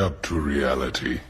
up to reality.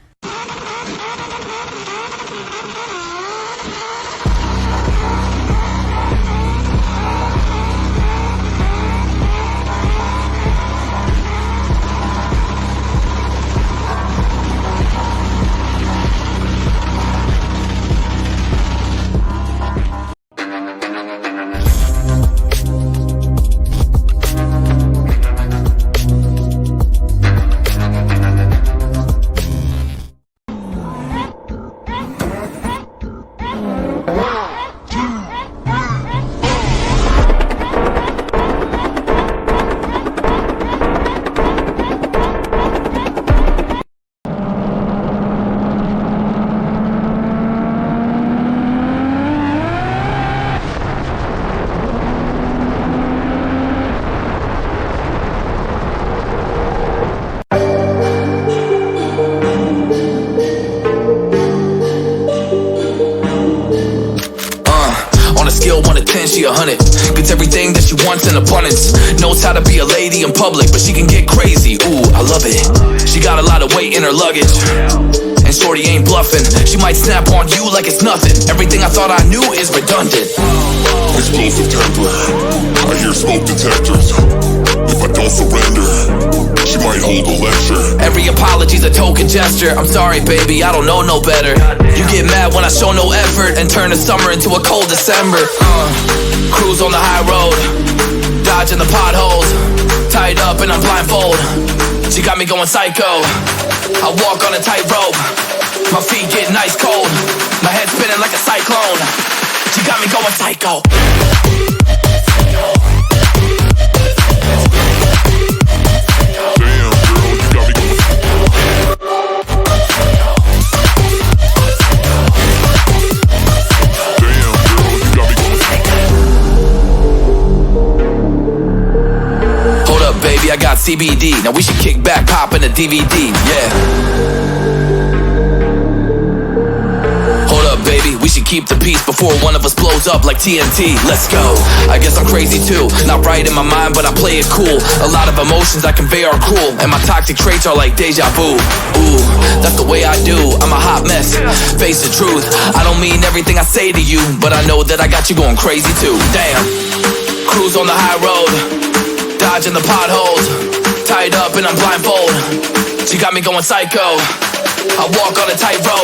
Skill 1 to 10, she 100. Gets everything that she wants in abundance. Knows how to be a lady in public, but she can get crazy. Ooh, I love it. She got a lot of weight in her luggage, and shorty ain't bluffing. She might snap on you like it's nothing. Everything I thought I knew is redundant. Explosive temper, I hear smoke detectors. If I don't surrender, she might hold a lecture. Every apology's a token gesture. I'm sorry, baby, I don't know no better. You get mad when I show no effort and turn the summer into a cold December. Cruise on the high road, dodging the potholes, tied up and I'm blindfold. She got me going psycho. I walk on a tightrope, my feet getting ice cold, my head spinning like a cyclone. She got me going psycho. Baby, I got CBD. Now we should kick back, pop in a DVD, yeah. Hold up, baby, we should keep the peace before one of us blows up like TNT. Let's go. I guess I'm crazy too. Not right in my mind, but I play it cool. A lot of emotions I convey are cruel, and my toxic traits are like deja vu. Ooh, that's the way I do. I'm a hot mess, face the truth. I don't mean everything I say to you, but I know that I got you going crazy too. Damn. Cruise on the high road, dodging the potholes, tied up and I'm blindfold. She got me going psycho. I walk on a tightrope,